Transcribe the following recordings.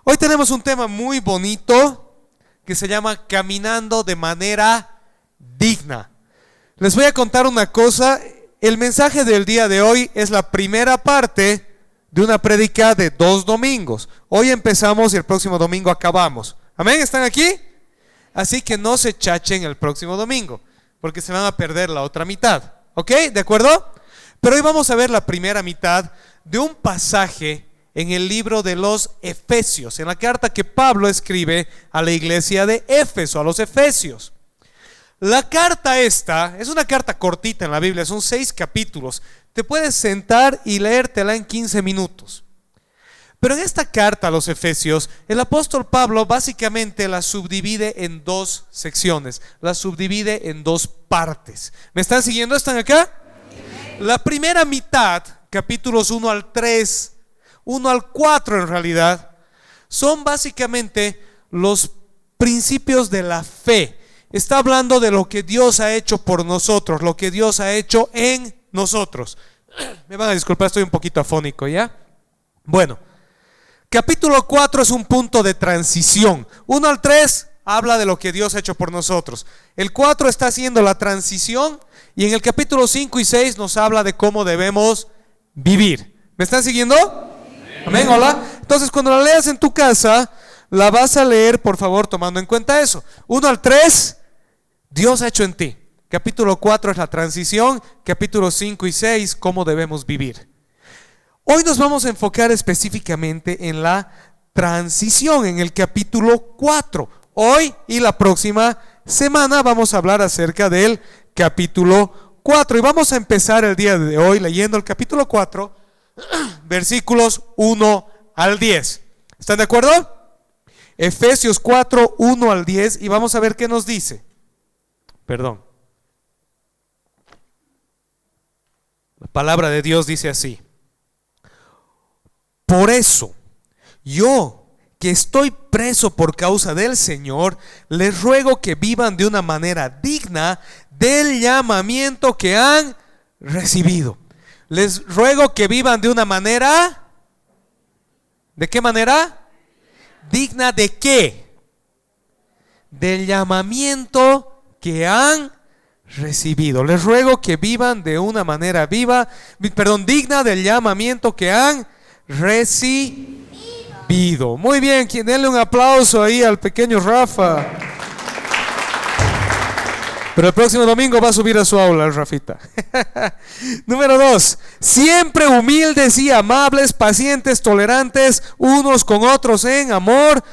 Hoy tenemos un tema muy bonito que se llama caminando de manera digna. Les voy a contar una cosa. El mensaje del día de hoy es la primera parte de una prédica de 2 domingos. Hoy empezamos y el próximo domingo acabamos. ¿Amén? ¿Están aquí? Así que no se chachen el próximo domingo, porque se van a perder la otra mitad. ¿Ok? ¿De acuerdo? Pero hoy vamos a ver la primera mitad de un pasaje en el libro de los Efesios, en la carta que Pablo escribe a la iglesia de Éfeso, a los Efesios. La carta esta es una carta cortita en la Biblia, son 6 capítulos. Te puedes sentar y leértela en 15 minutos. Pero en esta carta a los Efesios, el apóstol Pablo básicamente la subdivide en 2 secciones, la subdivide en 2 partes. ¿Me están siguiendo? ¿Están acá? La primera mitad, capítulos 1 al 3, 1 al 4 en realidad, son básicamente los principios de la fe. Está hablando de lo que Dios ha hecho por nosotros, lo que Dios ha hecho en nosotros. Me van a disculpar, estoy un poquito afónico, ¿ya? Bueno, capítulo 4 es un punto de transición. 1 al 3 habla de lo que Dios ha hecho por nosotros. El 4 está haciendo la transición y en el capítulo 5 y 6 nos habla de cómo debemos vivir. ¿Me están siguiendo? Amén, hola. Entonces cuando la leas en tu casa, la vas a leer, por favor, tomando en cuenta eso. 1 al 3, Dios ha hecho en ti. Capítulo 4 es la transición. Capítulo 5 y 6, cómo debemos vivir. Hoy nos vamos a enfocar específicamente en la transición, en el capítulo 4. Hoy y la próxima semana vamos a hablar acerca del capítulo 4. Y vamos a empezar el día de hoy leyendo el capítulo 4, versículos 1 al 10. ¿Están de acuerdo? Efesios 4, 1 al 10. Y vamos a ver qué nos dice. Perdón. La palabra de Dios dice así: por eso, yo, que estoy preso por causa del Señor, les ruego que vivan de una manera digna del llamamiento que han recibido. Les ruego que vivan de una manera, ¿de qué manera? ¿Digna de qué? Del llamamiento que han recibido. Les ruego que vivan de una manera digna del llamamiento que han recibido. Muy bien, denle un aplauso ahí al pequeño Rafa. Pero el próximo domingo va a subir a su aula el Rafita. Número 2, siempre humildes y amables, pacientes, tolerantes unos con otros en amor.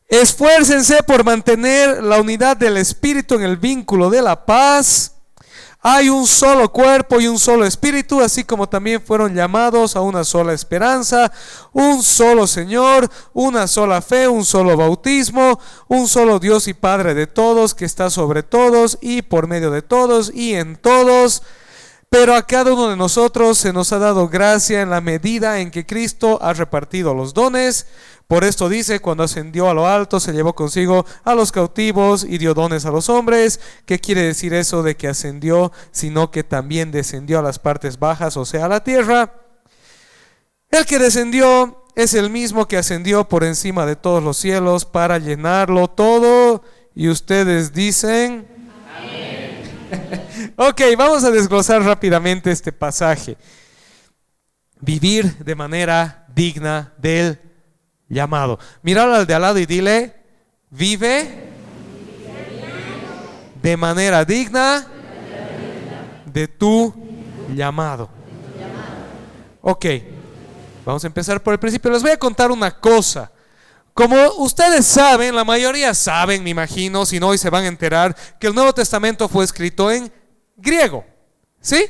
Esfuércense por mantener la unidad del Espíritu en el vínculo de la paz. Hay un solo cuerpo y un solo espíritu, así como también fueron llamados a una sola esperanza, un solo Señor, una sola fe, un solo bautismo, un solo Dios y Padre de todos, que está sobre todos y por medio de todos y en todos. Pero a cada uno de nosotros se nos ha dado gracia en la medida en que Cristo ha repartido los dones. Por esto dice, cuando ascendió a lo alto, se llevó consigo a los cautivos y dio dones a los hombres. ¿Qué quiere decir eso de que ascendió? Sino que también descendió a las partes bajas, o sea, a la tierra. El que descendió es el mismo que ascendió por encima de todos los cielos para llenarlo todo. Y ustedes dicen... Amén. Ok, vamos a desglosar rápidamente este pasaje. Vivir de manera digna del llamado. Míralo al de al lado y dile: vive de manera digna de tu llamado. Ok, vamos a empezar por el principio. Les voy a contar una cosa. Como ustedes saben, la mayoría saben, me imagino, si no hoy se van a enterar, que el Nuevo Testamento fue escrito en griego, ¿sí?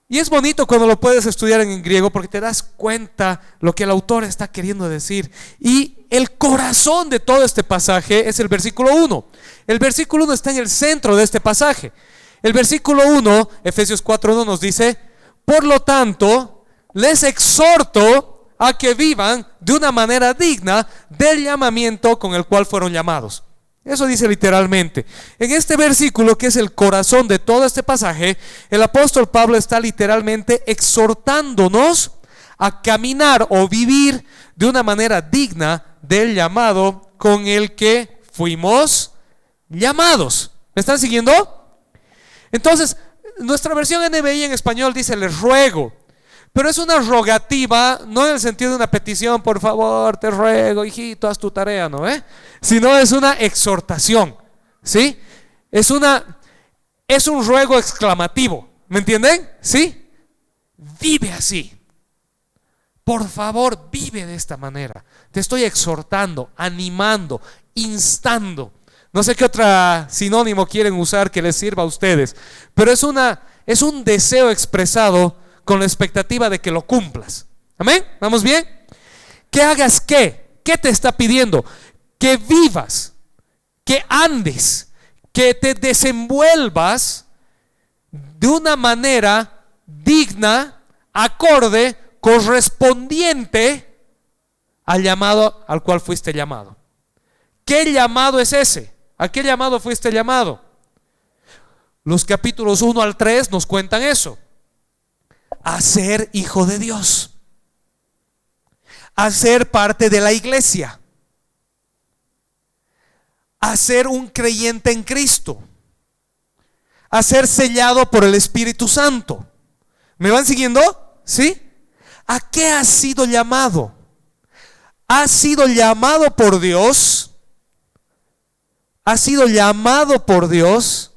Y es bonito cuando lo puedes estudiar en griego, porque te das cuenta lo que el autor está queriendo decir. Y el corazón de todo este pasaje es el versículo 1. El versículo 1 está en el centro de este pasaje. El versículo 1, Efesios 4:1 nos dice: por lo tanto, les exhorto a que vivan de una manera digna del llamamiento con el cual fueron llamados. Eso dice literalmente. En este versículo, que es el corazón de todo este pasaje, el apóstol Pablo está literalmente exhortándonos a caminar o vivir de una manera digna del llamado con el que fuimos llamados. ¿Me están siguiendo? Entonces, nuestra versión NBI en español dice les ruego, pero es una rogativa, no en el sentido de una petición, por favor, te ruego, hijito, haz tu tarea, ¿no? Sino es una exhortación, ¿sí? Es un ruego exclamativo, ¿me entienden? ¿Sí? Vive así. Por favor, vive de esta manera. Te estoy exhortando, animando, instando. No sé qué otro sinónimo quieren usar que les sirva a ustedes, pero es un deseo expresado con la expectativa de que lo cumplas. ¿Amén? ¿Vamos bien? Que hagas qué. ¿Qué te está pidiendo? Que vivas, que andes, que te desenvuelvas de una manera digna, acorde, correspondiente al llamado al cual fuiste llamado. ¿Qué llamado es ese? ¿A qué llamado fuiste llamado? Los capítulos 1 al 3 nos cuentan eso. A ser hijo de Dios, a ser parte de la iglesia, a ser un creyente en Cristo, a ser sellado por el Espíritu Santo. ¿Me van siguiendo? ¿Sí? ¿A qué has sido llamado? Has sido llamado por Dios. Has sido llamado por Dios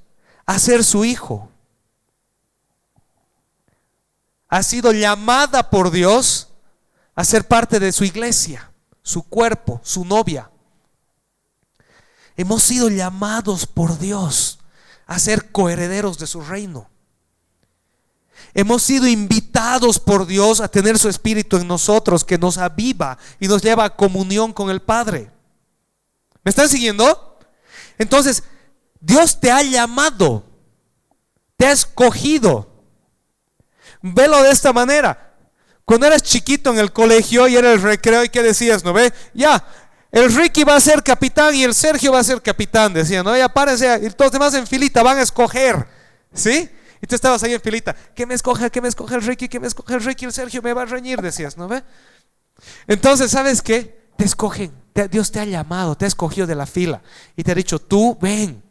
a ser su hijo. Ha sido llamada por Dios a ser parte de su iglesia, su cuerpo, su novia. Hemos sido llamados por Dios a ser coherederos de su reino. Hemos sido invitados por Dios a tener su espíritu en nosotros, que nos aviva y nos lleva a comunión con el Padre. ¿Me están siguiendo? Entonces, Dios te ha llamado, te ha escogido. Velo de esta manera. Cuando eras chiquito en el colegio y era el recreo, ¿y qué decías? ¿No ve? Ya, el Ricky va a ser capitán y el Sergio va a ser capitán, decían, ¿no? Ya párense, y todos los demás en filita van a escoger, ¿sí? Y tú estabas ahí en filita, ¿qué me escoge el Ricky? ¿Qué me escoge el Ricky? El Sergio me va a reñir, decías, ¿no ve? Entonces, ¿sabes qué? Te escogen, Dios te ha llamado, te ha escogido de la fila y te ha dicho, tú ven.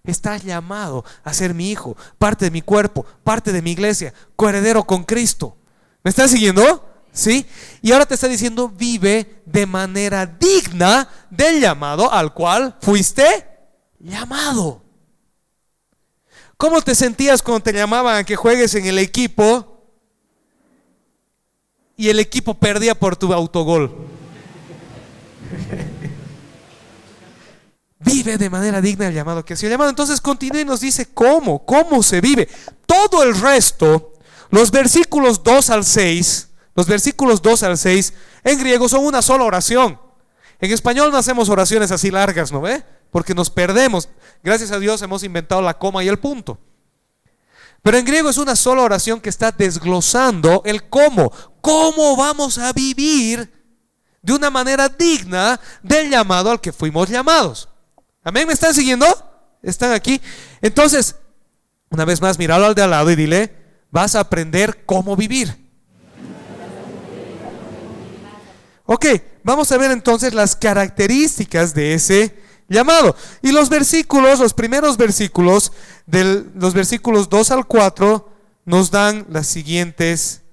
Estás llamado a ser mi hijo, parte de mi cuerpo, parte de mi iglesia, coheredero con Cristo. ¿Me estás siguiendo? ¿Sí? Y ahora te está diciendo, vive de manera digna del llamado al cual fuiste llamado. ¿Cómo te sentías cuando te llamaban a que juegues en el equipo y el equipo perdía por tu autogol? Vive de manera digna el llamado que ha sido llamado. Entonces continúa y nos dice cómo se vive. Todo el resto, los versículos 2 al 6, en griego son una sola oración. En español no hacemos oraciones así largas, ¿no ve? Porque nos perdemos. Gracias a Dios hemos inventado la coma y el punto. Pero en griego es una sola oración que está desglosando el cómo. ¿Cómo vamos a vivir de una manera digna del llamado al que fuimos llamados? ¿Amén? ¿Me están siguiendo? ¿Están aquí? Entonces, una vez más, míralo al de al lado y dile, vas a aprender cómo vivir. Ok, vamos a ver entonces las características de ese llamado. Y los primeros versículos, los versículos 2 al 4, nos dan las siguientes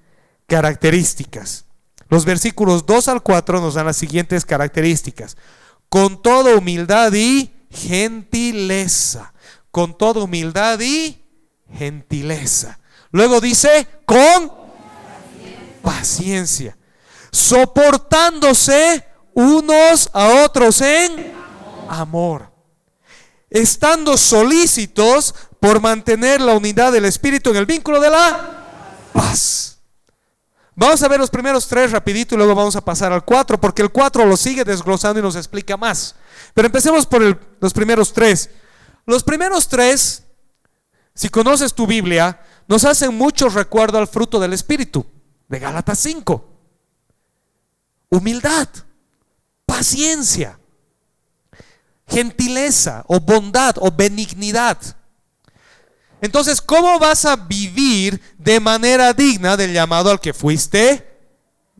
características. Los versículos 2 al 4 nos dan las siguientes características. Con toda humildad y gentileza. Con toda humildad y gentileza. Luego dice, con paciencia. Soportándose unos a otros en amor. Estando solícitos por mantener la unidad del Espíritu en el vínculo de la paz. Vamos a ver los primeros 3 rapidito y luego vamos a pasar al 4, porque el 4 lo sigue desglosando y nos explica más. Pero empecemos por los primeros 3. Los primeros 3, si conoces tu Biblia, nos hacen mucho recuerdo al fruto del Espíritu de Gálatas 5. Humildad, paciencia, gentileza o bondad o benignidad. Entonces, ¿cómo vas a vivir de manera digna del llamado al que fuiste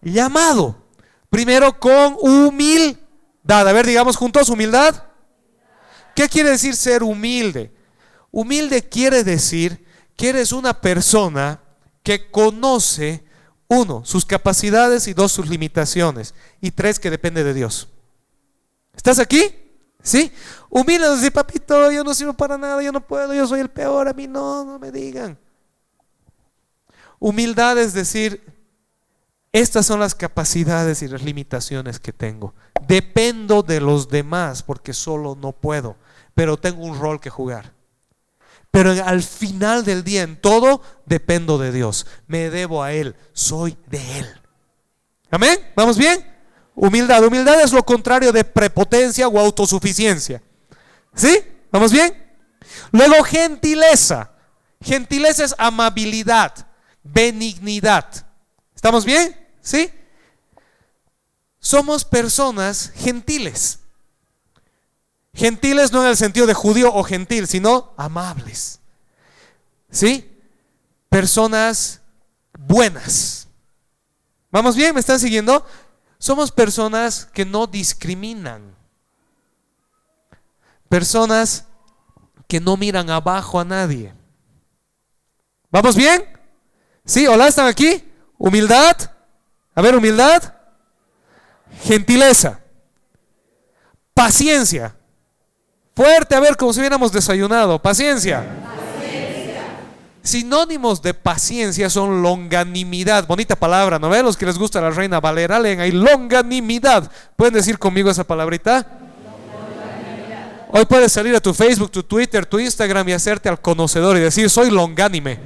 llamado? Primero, con humildad. A ver, digamos juntos, humildad. ¿Qué quiere decir ser humilde? Humilde quiere decir que eres una persona que conoce, uno, sus capacidades, y dos, sus limitaciones, y tres, que depende de Dios. ¿Estás aquí? ¿Sí? Humilde es decir, papito, yo no sirvo para nada, yo no puedo, yo soy el peor, a mí no me digan. Humildad es decir, estas son las capacidades y las limitaciones que tengo. Dependo de los demás porque solo no puedo, pero tengo un rol que jugar. Pero al final del día, en todo, dependo de Dios. Me debo a Él, soy de Él. ¿Amén? ¿Vamos bien? Humildad. Humildad es lo contrario de prepotencia o autosuficiencia. ¿Sí? ¿Vamos bien? Luego, gentileza. Gentileza es amabilidad, benignidad. ¿Estamos bien? ¿Sí? Somos personas gentiles. Gentiles no en el sentido de judío o gentil, sino amables. ¿Sí? Personas buenas. ¿Vamos bien? ¿Me están siguiendo? Somos personas que no discriminan. Personas que no miran abajo a nadie. ¿Vamos bien? ¿Sí? ¿Hola? ¿Están aquí? Humildad. A ver, humildad. Gentileza. Paciencia. Fuerte, a ver, como si hubiéramos desayunado. Paciencia. Sinónimos de paciencia son longanimidad. Bonita palabra, ¿no ven? Los que les gusta la Reina Valera, leen ahí longanimidad. ¿Pueden decir conmigo esa palabrita? Hoy puedes salir a tu Facebook, tu Twitter, tu Instagram y hacerte al conocedor y decir, soy longánime.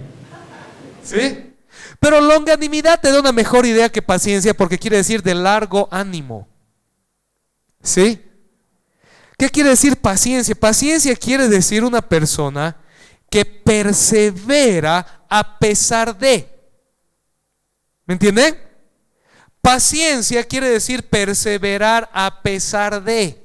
¿Sí? Pero longanimidad te da una mejor idea que paciencia, porque quiere decir de largo ánimo. ¿Sí? ¿Qué quiere decir paciencia? Paciencia quiere decir una persona que persevera a pesar de. ¿Me entienden? Paciencia quiere decir perseverar a pesar de.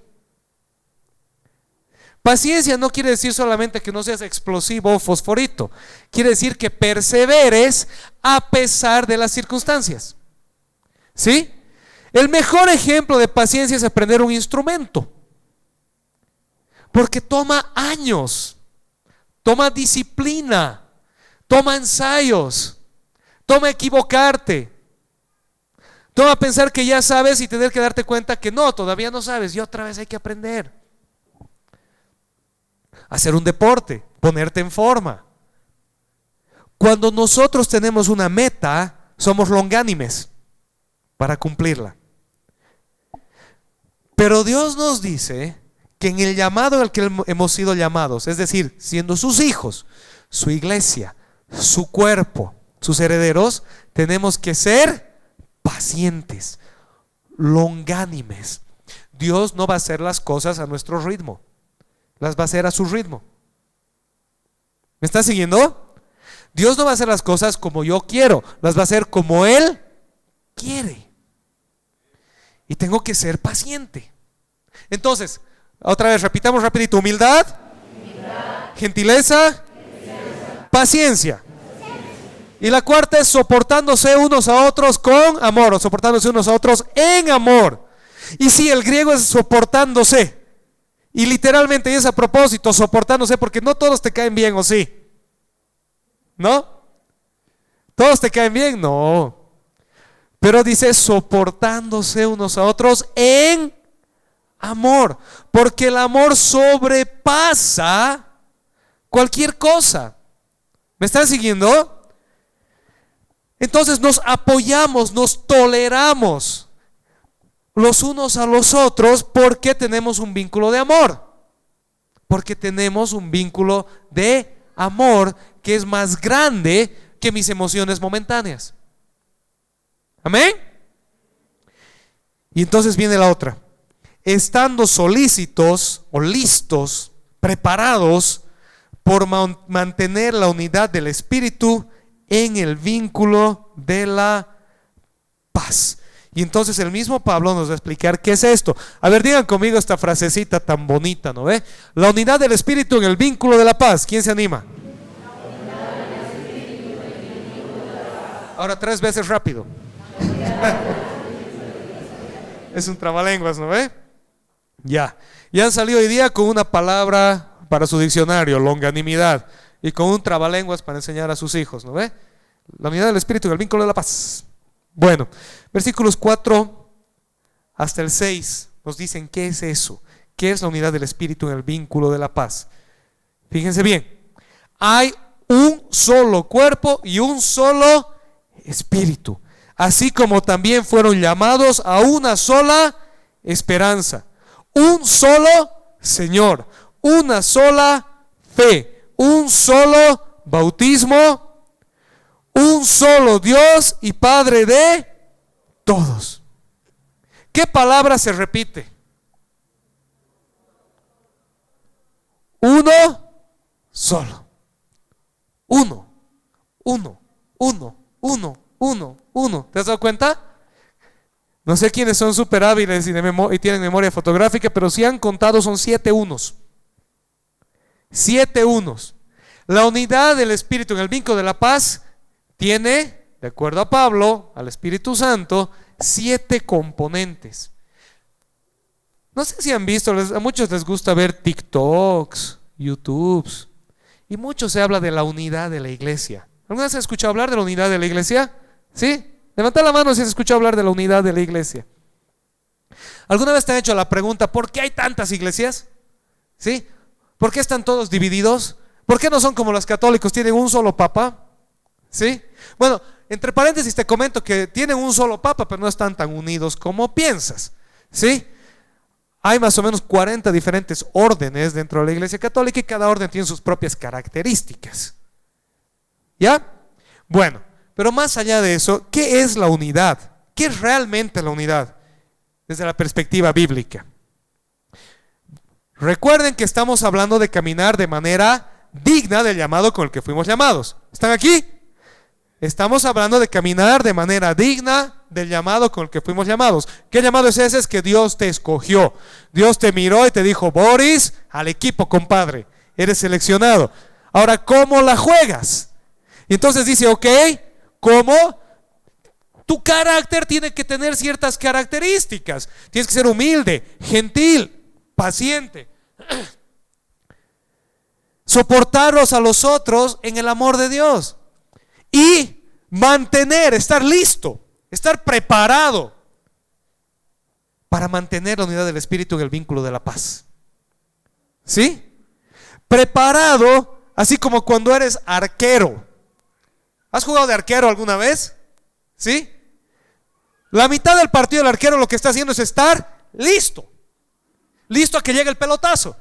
Paciencia no quiere decir solamente que no seas explosivo o fosforito. Quiere decir que perseveres a pesar de las circunstancias. ¿Sí? El mejor ejemplo de paciencia es aprender un instrumento. Porque toma años, toma disciplina, toma ensayos, toma equivocarte, toma pensar que ya sabes y tener que darte cuenta que no, todavía no sabes y otra vez hay que aprender. Hacer un deporte, ponerte en forma. Cuando nosotros tenemos una meta, somos longánimes para cumplirla. Pero Dios nos dice que en el llamado al que hemos sido llamados, es decir, siendo sus hijos, su iglesia, su cuerpo, sus herederos, tenemos que ser pacientes, longánimes. Dios no va a hacer las cosas a nuestro ritmo, las va a hacer a su ritmo. ¿Me está siguiendo? Dios no va a hacer las cosas como yo quiero, las va a hacer como Él quiere. Y tengo que ser paciente. Entonces, otra vez, repitamos rapidito. Humildad, gentileza, paciencia. Y la cuarta es soportándose unos a otros con amor, o soportándose unos a otros en amor. Y sí, el griego es soportándose. Y literalmente es a propósito, soportándose, porque no todos te caen bien, ¿o sí? ¿No? ¿Todos te caen bien? No. Pero dice soportándose unos a otros en amor, porque el amor sobrepasa cualquier cosa. ¿Me están siguiendo? Entonces nos apoyamos, nos toleramos los unos a los otros porque tenemos un vínculo de amor. Porque tenemos un vínculo de amor que es más grande que mis emociones momentáneas. ¿Amén? Y entonces viene la otra. Estando solícitos o listos, preparados por mantener la unidad del Espíritu en el vínculo de la paz. Y entonces el mismo Pablo nos va a explicar qué es esto. A ver, digan conmigo esta frasecita tan bonita, ¿no ve? La unidad del Espíritu en el vínculo de la paz. ¿Quién se anima? Ahora 3 veces rápido. Es un trabalenguas, ¿no ve? Ya han salido hoy día con una palabra para su diccionario, longanimidad, y con un trabalenguas para enseñar a sus hijos, ¿no ve? La unidad del Espíritu en el vínculo de la paz. Bueno, versículos 4 hasta el 6 nos dicen qué es eso, qué es la unidad del Espíritu en el vínculo de la paz. Fíjense bien, hay un solo cuerpo y un solo Espíritu, así como también fueron llamados a una sola esperanza, un solo Señor, una sola fe, un solo bautismo, un solo Dios y Padre de todos. ¿Qué palabra se repite? Uno solo. Uno. ¿Te has dado cuenta? No sé quiénes son súper hábiles y tienen memoria fotográfica, pero si han contado son 7 unos. 7 unos. La unidad del Espíritu en el vínculo de la paz tiene, de acuerdo a Pablo, al Espíritu Santo, 7 componentes. No sé si han visto, a muchos les gusta ver TikToks, YouTubes, y mucho se habla de la unidad de la iglesia. ¿Alguna vez has escuchado hablar de la unidad de la iglesia? ¿Sí? Levanta la mano si has escuchado hablar de la unidad de la iglesia. ¿Alguna vez te han hecho la pregunta, ¿por qué hay tantas iglesias? ¿Sí? ¿Por qué están todos divididos? ¿Por qué no son como los católicos, tienen un solo papa? ¿Sí? Bueno, entre paréntesis te comento que tienen un solo papa, pero no están tan unidos como piensas. ¿Sí? Hay más o menos 40 diferentes órdenes dentro de la iglesia católica y cada orden tiene sus propias características. ¿Ya? Bueno, pero más allá de eso, ¿qué es la unidad? ¿Qué es realmente la unidad? Desde la perspectiva bíblica. Recuerden que estamos hablando de caminar de manera digna del llamado con el que fuimos llamados. ¿Están aquí? Estamos hablando de caminar de manera digna del llamado con el que fuimos llamados. ¿Qué llamado es ese? Es que Dios te escogió. Dios te miró y te dijo, Boris, al equipo, compadre, eres seleccionado. Ahora, ¿cómo la juegas? Y entonces dice, ok, ¿cómo? Tu carácter tiene que tener ciertas características. Tienes que ser humilde, gentil, paciente, soportarlos a los otros en el amor de Dios y mantener, estar listo, estar preparado para mantener la unidad del Espíritu en el vínculo de la paz. ¿Sí? Preparado, así como cuando eres arquero. ¿Has jugado de arquero alguna vez? ¿Sí? La mitad del partido del arquero lo que está haciendo es estar listo. Listo a que llegue el pelotazo.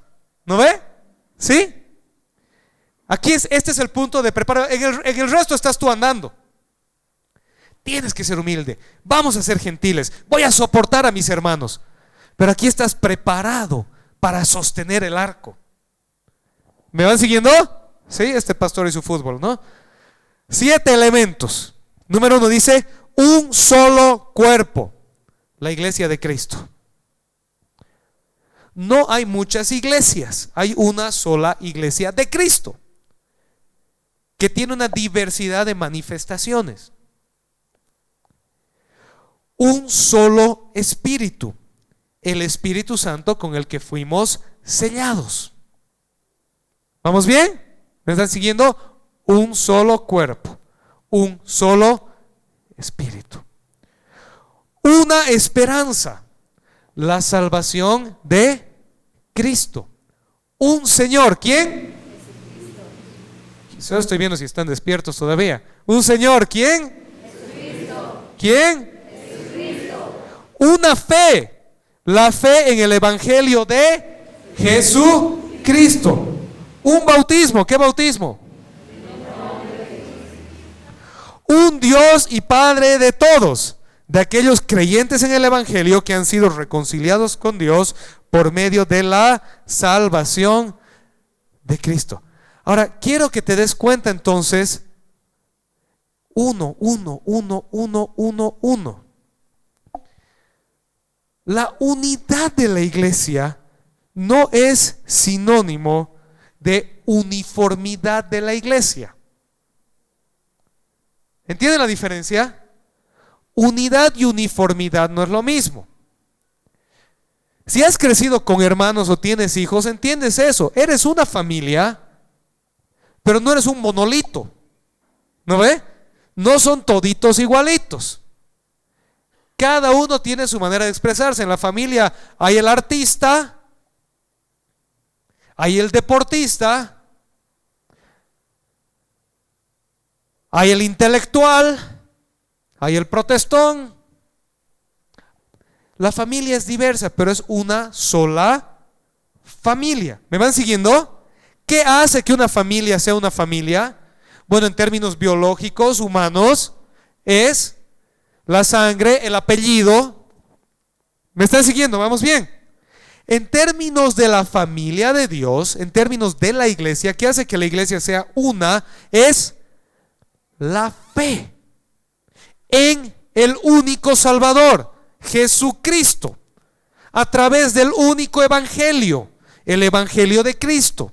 ¿No ve? ¿Sí? Aquí este es el punto de preparación. En el resto estás tú andando. Tienes que ser humilde. Vamos a ser gentiles. Voy a soportar a mis hermanos. Pero aquí estás preparado para sostener el arco. ¿Me van siguiendo? Sí, este pastor y su fútbol, ¿no? 7 elementos. Número 1 dice, un solo cuerpo. La iglesia de Cristo. No hay muchas iglesias, hay una sola iglesia de Cristo, que tiene una diversidad de manifestaciones. Un solo Espíritu, el Espíritu Santo con el que fuimos sellados. ¿Vamos bien? ¿Me están siguiendo? Un solo cuerpo, un solo Espíritu. Una esperanza, la salvación de Cristo. Un Señor, ¿quién? Solo estoy viendo si están despiertos todavía. Un Señor, ¿quién? Jesucristo. ¿Quién? Jesucristo. Una fe, la fe en el Evangelio de Jesucristo. Un bautismo, ¿qué bautismo? Un Dios y Padre de todos, de aquellos creyentes en el Evangelio que han sido reconciliados con Dios por medio de la salvación de Cristo. Ahora, quiero que te des cuenta entonces, uno. La unidad de la iglesia no es sinónimo de uniformidad de la iglesia. ¿Entienden la diferencia? Unidad y uniformidad no es lo mismo. Si has crecido con hermanos o tienes hijos, entiendes eso. Eres una familia, pero no eres un monolito. ¿No ve? No son toditos igualitos. Cada uno tiene su manera de expresarse. En la familia hay el artista, hay el deportista, hay el intelectual, hay el protestón. La familia es diversa, pero es una sola familia. ¿Me van siguiendo? ¿Qué hace que una familia sea una familia? Bueno, en términos biológicos, humanos, es la sangre, el apellido. ¿Me están siguiendo? ¿Vamos bien? En términos de la familia de Dios, en términos de la iglesia, ¿qué hace que la iglesia sea una? Es la fe en el único Salvador, Jesucristo, a través del único evangelio, el evangelio de Cristo,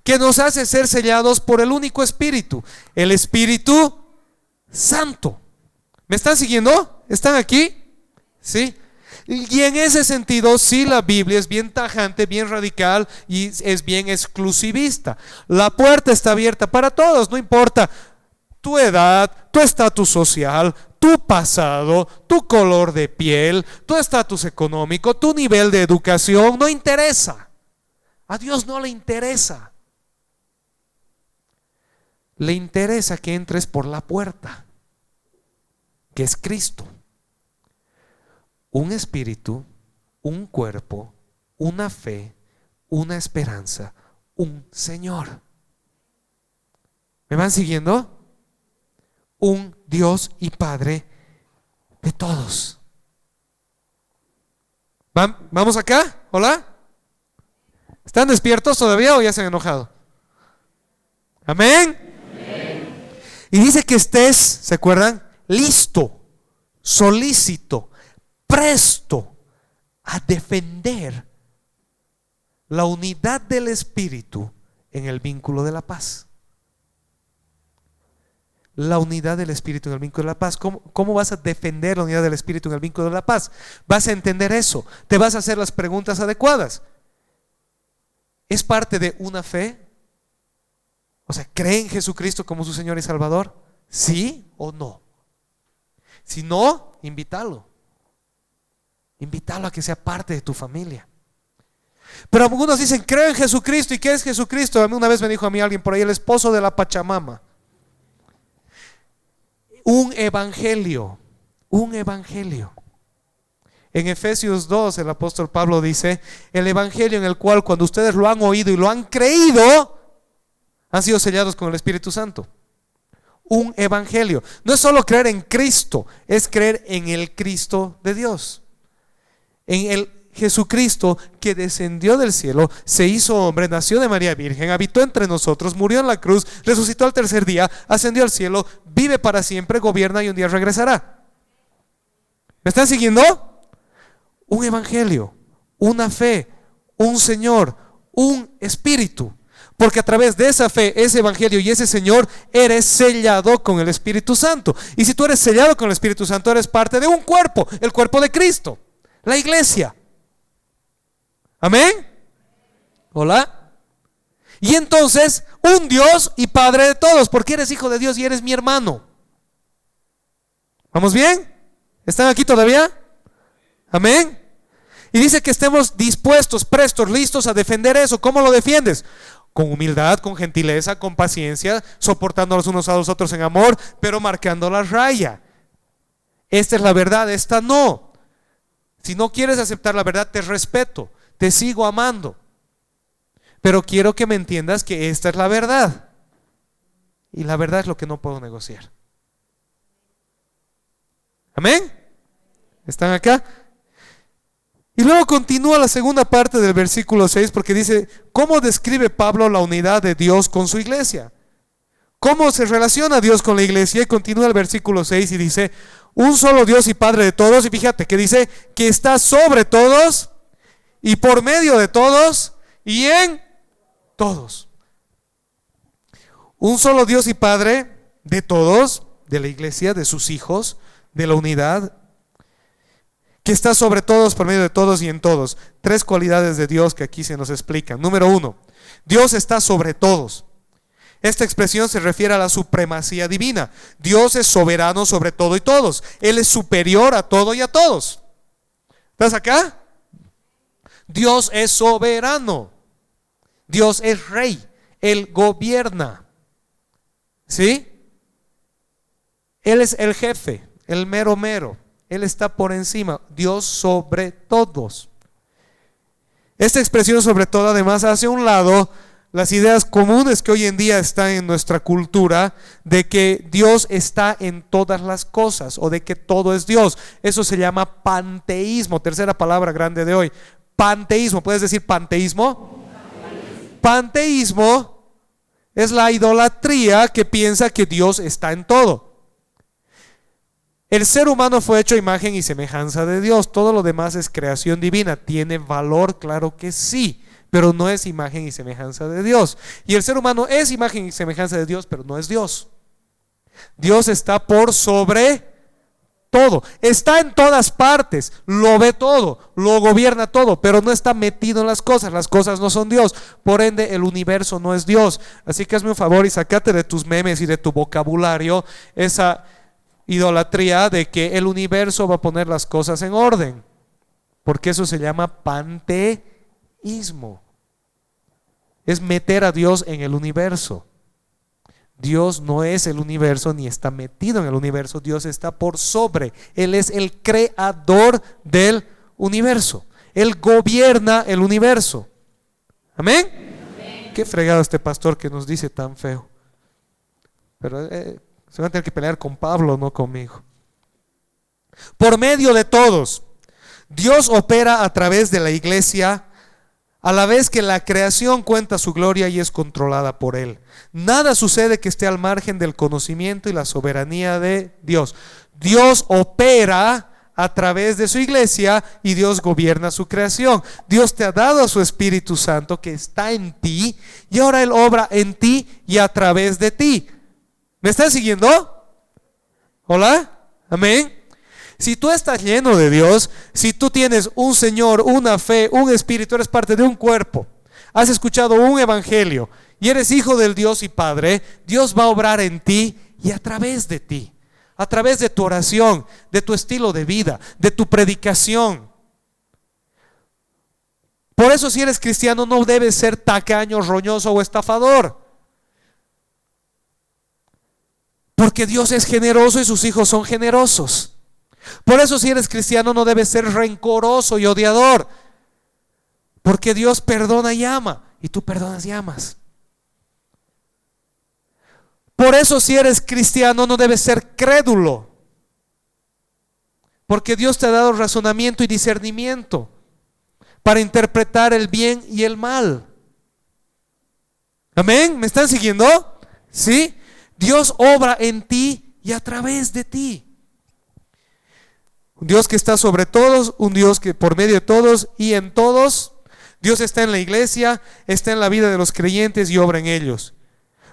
que nos hace ser sellados por el único Espíritu, el Espíritu Santo. ¿Me están siguiendo? ¿Están aquí? ¿Sí? Y en ese sentido, sí, la Biblia es bien tajante, bien radical y es bien exclusivista. La puerta está abierta para todos, no importa tu edad, tu estatus social, tu pasado, tu color de piel, tu estatus económico, tu nivel de educación, no interesa. A Dios no le interesa. Le interesa que entres por la puerta, que es Cristo. Un espíritu, un cuerpo, una fe, una esperanza, un Señor. ¿Me van siguiendo? Un Dios y Padre de todos. ¿Vamos acá? ¿Hola? ¿Están despiertos todavía o ya se han enojado? ¿Amén? Amén. Y dice que estés, ¿se acuerdan? Listo, solícito, presto a defender la unidad del Espíritu en el vínculo de la paz. La unidad del Espíritu en el vínculo de la paz. ¿Cómo vas a defender la unidad del Espíritu en el vínculo de la paz? Vas a entender eso. Te vas a hacer las preguntas adecuadas. ¿Es parte de una fe? O sea, ¿cree en Jesucristo como su Señor y Salvador? ¿Sí o no? Si no, invítalo. Invítalo a que sea parte de tu familia. Pero algunos dicen, creo en Jesucristo. ¿Y qué es Jesucristo? Una vez me dijo a mí alguien por ahí, el esposo de la Pachamama. Un evangelio. Un evangelio. En Efesios 2 el apóstol Pablo dice, el evangelio en el cual cuando ustedes lo han oído y lo han creído, han sido sellados con el Espíritu Santo. Un evangelio. No es solo creer en Cristo, es creer en el Cristo de Dios. En el Jesucristo que descendió del cielo, se hizo hombre, nació de María Virgen, habitó entre nosotros, murió en la cruz, resucitó al tercer día, ascendió al cielo, vive para siempre, gobierna y un día regresará. ¿Me están siguiendo? Un evangelio, una fe, un Señor, un Espíritu. Porque a través de esa fe, ese evangelio y ese Señor, eres sellado con el Espíritu Santo. Y si tú eres sellado con el Espíritu Santo, eres parte de un cuerpo, el cuerpo de Cristo, la iglesia. ¿Amén? ¿Hola? Y entonces, un Dios y Padre de todos, porque eres hijo de Dios y eres mi hermano. ¿Vamos bien? ¿Están aquí todavía? Amén. Y dice que estemos dispuestos, prestos, listos a defender eso. ¿Cómo lo defiendes? Con humildad, con gentileza, con paciencia, soportándonos unos a los otros en amor, pero marcando la raya. Esta es la verdad, esta no. Si no quieres aceptar la verdad, te respeto, te sigo amando, pero quiero que me entiendas que esta es la verdad. Y la verdad es lo que no puedo negociar. ¿Amén? ¿Están acá? Y luego continúa la segunda parte del versículo 6 porque dice, ¿cómo describe Pablo la unidad de Dios con su iglesia? ¿Cómo se relaciona Dios con la iglesia? Y continúa el versículo 6 y dice, Un solo Dios y Padre de todos. Y fíjate que dice que está sobre todos y por medio de todos y en todos. Un solo Dios y Padre de todos, de la iglesia, de sus hijos, de la unidad, que está sobre todos, por medio de todos y en todos. Tres cualidades de Dios que aquí se nos explican. Número uno, Dios está sobre todos. Esta expresión se refiere a la supremacía divina. Dios es soberano sobre todo y todos. Él es superior a todo y a todos. ¿Estás acá? Dios es soberano. Dios es rey. Él gobierna. ¿Sí? Él es el jefe, el mero mero. Él está por encima. Dios sobre todos. Esta expresión sobre todo además hace a un lado las ideas comunes que hoy en día están en nuestra cultura de que Dios está en todas las cosas o de que todo es Dios. Eso se llama panteísmo, tercera palabra grande de hoy. Panteísmo, ¿puedes decir panteísmo? Panteísmo es la idolatría que piensa que Dios está en todo. El ser humano fue hecho a imagen y semejanza de Dios. Todo lo demás es creación divina. ¿Tiene valor? Claro que sí, pero no es imagen y semejanza de Dios. Y el ser humano es imagen y semejanza de Dios, pero no es Dios. Dios está por sobre todo. Está en todas partes, lo ve todo, lo gobierna todo, pero no está metido en las cosas. Las cosas no son Dios. Por ende, el universo no es Dios. Así que hazme un favor y sacate de tus memes y de tu vocabulario esa idolatría de que el universo va a poner las cosas en orden, porque eso se llama panteísmo. Es meter a Dios en el universo. Dios no es el universo ni está metido en el universo. Dios está por sobre. Él es el creador del universo. Él gobierna el universo. ¿Amén? Amén. Qué fregado este pastor que nos dice tan feo. Pero se van a tener que pelear con Pablo, no conmigo. Por medio de todos, Dios opera a través de la iglesia, a la vez que la creación cuenta su gloria y es controlada por Él. Nada sucede que esté al margen del conocimiento y la soberanía de Dios. Dios opera a través de su iglesia y Dios gobierna su creación. Dios te ha dado a su Espíritu Santo que está en ti y ahora Él obra en ti y a través de ti. ¿Me estás siguiendo? ¿Hola? ¿Amén? Si tú estás lleno de Dios, si tú tienes un Señor, una fe, un Espíritu, eres parte de un cuerpo, has escuchado un evangelio y eres hijo del Dios y Padre, Dios va a obrar en ti y a través de ti, a través de tu oración, de tu estilo de vida, de tu predicación. Por eso, si eres cristiano, no debes ser tacaño, roñoso o estafador. Porque Dios es generoso y sus hijos son generosos. Por eso, si eres cristiano, no debes ser rencoroso y odiador. Porque Dios perdona y ama, y tú perdonas y amas. Por eso, si eres cristiano, no debes ser crédulo. Porque Dios te ha dado razonamiento y discernimiento para interpretar el bien y el mal. ¿Amén? ¿Me están siguiendo? ¿Sí? Dios obra en ti y a través de ti. Un Dios que está sobre todos, un Dios que por medio de todos y en todos. Dios está en la iglesia, está en la vida de los creyentes y obra en ellos.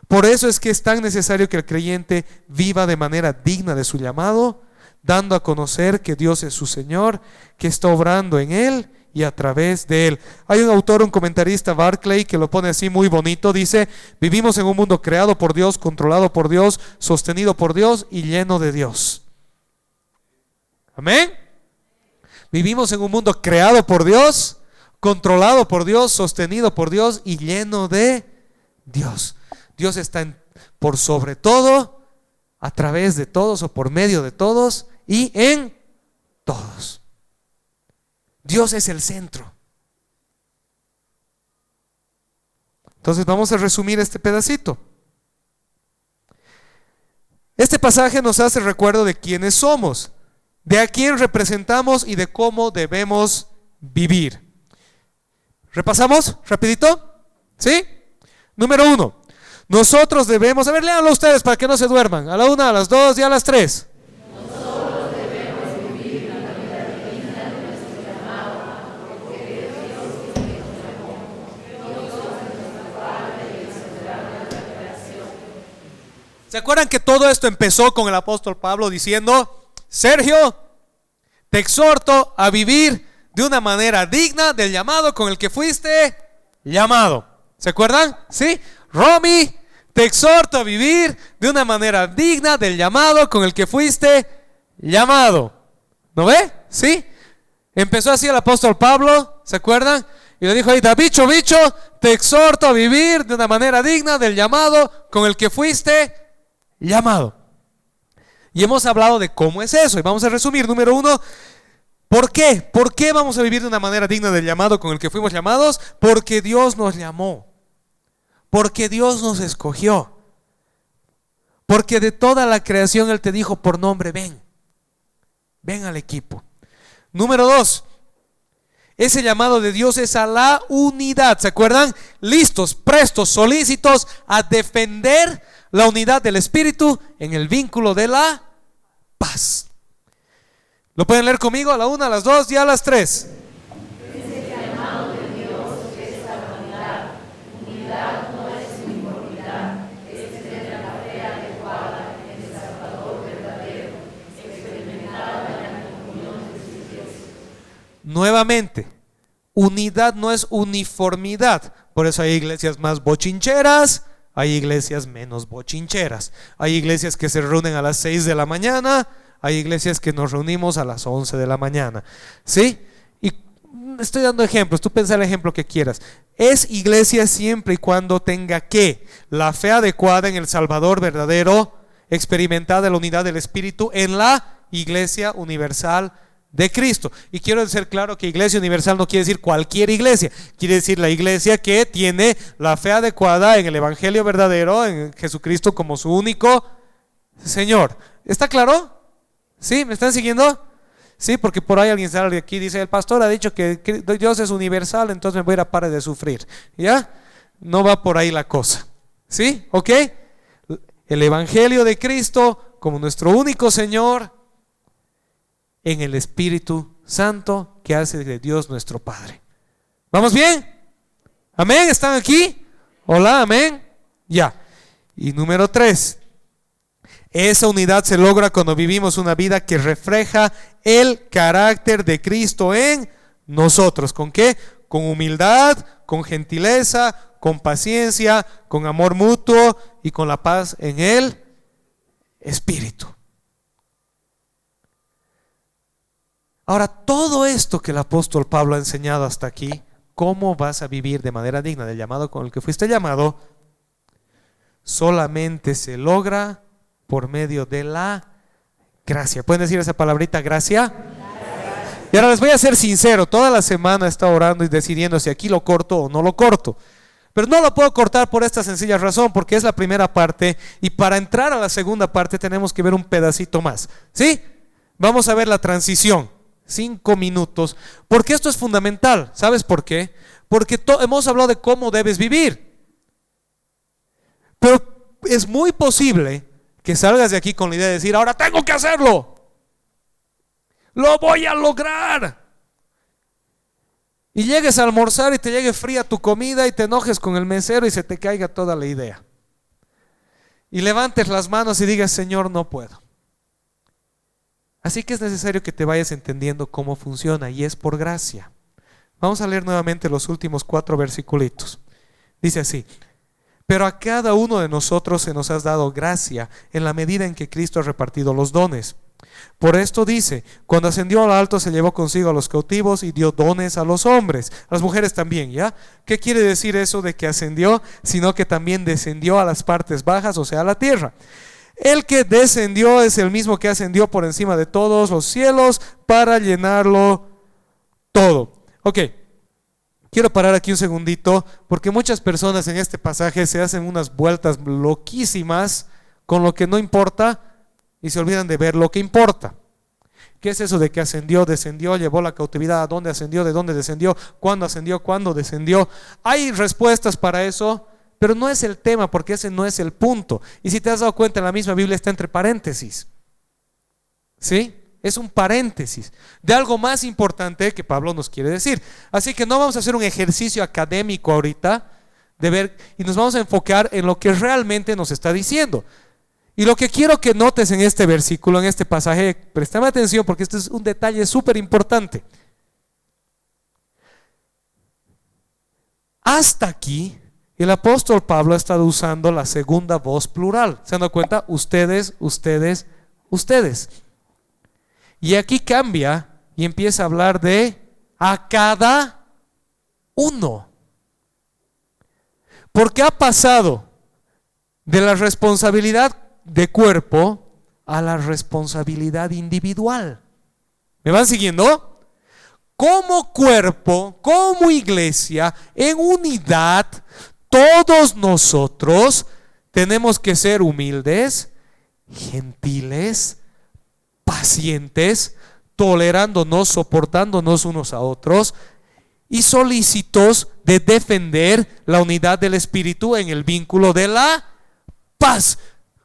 Por eso es que es tan necesario que el creyente viva de manera digna de su llamado, dando a conocer que Dios es su Señor, que está obrando en Él y a través de Él. Hay un autor, un comentarista, Barclay, que lo pone así muy bonito. Dice: vivimos en un mundo creado por Dios, controlado por Dios, sostenido por Dios y lleno de Dios. Amén. Vivimos en un mundo creado por Dios, controlado por Dios, sostenido por Dios y lleno de Dios. Dios está por sobre todo, a través de todos o por medio de todos y en todos. Dios es el centro. Entonces vamos a resumir este pedacito. Este pasaje nos hace recuerdo de quiénes somos, de a quién representamos y de cómo debemos vivir. ¿Repasamos rapidito? ¿Sí? Número 1. Nosotros debemos, a ver, léanlo ustedes para que no se duerman. A la 1, a las 2 y a las 3. Nosotros ¿Se acuerdan que todo esto empezó con el apóstol Pablo diciendo: Sergio, te exhorto a vivir de una manera digna del llamado con el que fuiste llamado? ¿Se acuerdan? ¿Sí? Romy, te exhorto a vivir de una manera digna del llamado con el que fuiste llamado. ¿No ve? ¿Sí? Empezó así el apóstol Pablo, ¿se acuerdan? Y le dijo ahorita: bicho, te exhorto a vivir de una manera digna del llamado con el que fuiste llamado. Y hemos hablado de cómo es eso. Y vamos a resumir. Número 1, ¿por qué? ¿Por qué vamos a vivir de una manera digna del llamado con el que fuimos llamados? Porque Dios nos llamó. Porque Dios nos escogió. Porque de toda la creación Él te dijo por nombre: ven al equipo. Número 2, ese llamado de Dios es a la unidad. ¿Se acuerdan? Listos, prestos, solícitos a defender la unidad del Espíritu en el vínculo de la paz. ¿Lo pueden leer conmigo? A la 1, a las 2 y a las 3. Ese llamado de Dios es a la unidad. Unidad no es uniformidad, es tener la fe adecuada en el Salvador verdadero, experimentada en la comunión de su Dios. Nuevamente, unidad no es uniformidad. Por eso hay iglesias más bochincheras, hay iglesias menos bochincheras. Hay iglesias que se reúnen a las 6 de la mañana, hay iglesias que nos reunimos a las 11 de la mañana. ¿Sí? Y estoy dando ejemplos, tú piensa el ejemplo que quieras. Es iglesia siempre y cuando tenga ¿qué? La fe adecuada en el Salvador verdadero, experimentada en la unidad del Espíritu en la Iglesia Universal de Cristo. Y quiero ser claro que Iglesia Universal no quiere decir cualquier iglesia, quiere decir la iglesia que tiene la fe adecuada en el Evangelio verdadero, en Jesucristo como su único Señor. ¿Está claro? ¿Sí? ¿Me están siguiendo? Sí, porque por ahí alguien sale aquí y dice: el pastor ha dicho que Dios es universal, entonces me voy a ir a parar de sufrir. ¿Ya? No va por ahí la cosa. ¿Sí? ¿Ok? El Evangelio de Cristo como nuestro único Señor en el Espíritu Santo que hace de Dios nuestro Padre. ¿Vamos bien? ¿Amén? ¿Están aquí? Hola, amén. Ya. Y número 3, esa unidad se logra cuando vivimos una vida que refleja el carácter de Cristo en nosotros. ¿Con qué? Con humildad, con gentileza, con paciencia, con amor mutuo y con la paz en el Espíritu. Ahora, todo esto que el apóstol Pablo ha enseñado hasta aquí, cómo vas a vivir de manera digna del llamado con el que fuiste llamado, solamente se logra por medio de la gracia. ¿Pueden decir esa palabrita, gracia? Y ahora les voy a ser sincero, toda la semana he estado orando y decidiendo si aquí lo corto o no lo corto. Pero no lo puedo cortar por esta sencilla razón, porque es la primera parte y para entrar a la segunda parte tenemos que ver un pedacito más. ¿Sí? Vamos a ver la transición. 5 minutos, porque esto es fundamental. ¿Sabes por qué? Porque hemos hablado de cómo debes vivir, pero es muy posible que salgas de aquí con la idea de decir: ahora tengo que hacerlo, lo voy a lograr, y llegues a almorzar y te llegue fría tu comida y te enojes con el mesero y se te caiga toda la idea y levantes las manos y digas: Señor, no puedo. Así que es necesario que te vayas entendiendo cómo funciona, y es por gracia. Vamos a leer nuevamente los últimos 4 versiculitos. Dice así: pero a cada uno de nosotros se nos ha dado gracia en la medida en que Cristo ha repartido los dones. Por esto dice: cuando ascendió al alto se llevó consigo a los cautivos y dio dones a los hombres, a las mujeres también. ¿Ya? ¿Qué quiere decir eso de que ascendió? Sino que también descendió a las partes bajas, o sea, a la tierra. El que descendió es el mismo que ascendió por encima de todos los cielos para llenarlo todo. Ok, quiero parar aquí un segundito, porque muchas personas en este pasaje se hacen unas vueltas loquísimas con lo que no importa y se olvidan de ver lo que importa. ¿Qué es eso de que ascendió, descendió, llevó la cautividad? ¿A dónde ascendió? ¿De dónde descendió? ¿Cuándo ascendió? ¿Cuándo descendió? Hay respuestas para eso, pero no es el tema, porque ese no es el punto. Y si te has dado cuenta, en la misma Biblia está entre paréntesis. ¿Sí? Es un paréntesis de algo más importante que Pablo nos quiere decir. Así que no vamos a hacer un ejercicio académico ahorita de ver, y nos vamos a enfocar en lo que realmente nos está diciendo. Y lo que quiero que notes en este versículo, en este pasaje, préstame atención porque este es un detalle súper importante. Hasta aquí, el apóstol Pablo ha estado usando la segunda voz plural. ¿Se han dado cuenta? Ustedes, ustedes, ustedes. Y aquí cambia y empieza a hablar de a cada uno. Porque ha pasado de la responsabilidad de cuerpo a la responsabilidad individual. ¿Me van siguiendo? Como cuerpo, como iglesia, en unidad, todos nosotros tenemos que ser humildes, gentiles, pacientes, tolerándonos, soportándonos unos a otros y solícitos de defender la unidad del Espíritu en el vínculo de la paz.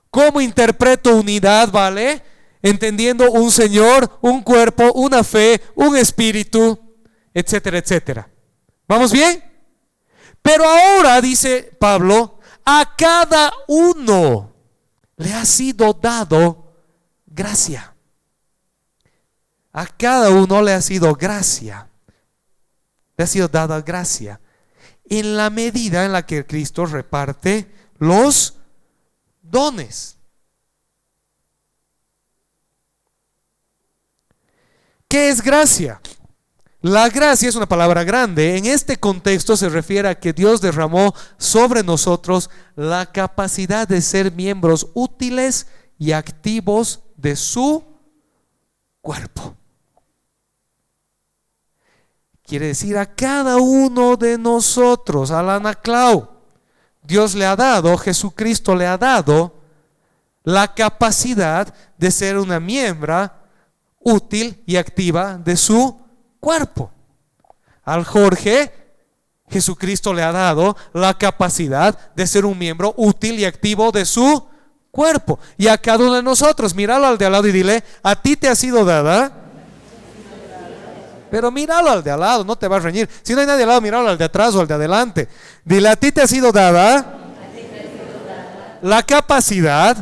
¿Cómo interpreto unidad, vale? Entendiendo un Señor, un cuerpo, una fe, un espíritu, etcétera, etcétera. ¿Vamos bien? Pero ahora, dice Pablo, a cada uno le ha sido dado gracia. A cada uno le ha sido gracia. Le ha sido dada gracia. En la medida en la que Cristo reparte los dones. ¿Qué es gracia? La gracia es una palabra grande. En este contexto se refiere a que Dios derramó sobre nosotros la capacidad de ser miembros útiles y activos de su cuerpo. Quiere decir a cada uno de nosotros, a la Anaclau, Dios le ha dado, Jesucristo le ha dado la capacidad de ser una miembro útil y activa de su cuerpo. Al Jorge, Jesucristo le ha dado la capacidad de ser un miembro útil y activo de su cuerpo. Y a cada uno de nosotros, míralo al de al lado y dile, a ti te ha sido dada. Pero míralo al de al lado, no te vas a reñir. Si no hay nadie al lado, míralo al de atrás o al de adelante. Dile, a ti te ha sido dada la capacidad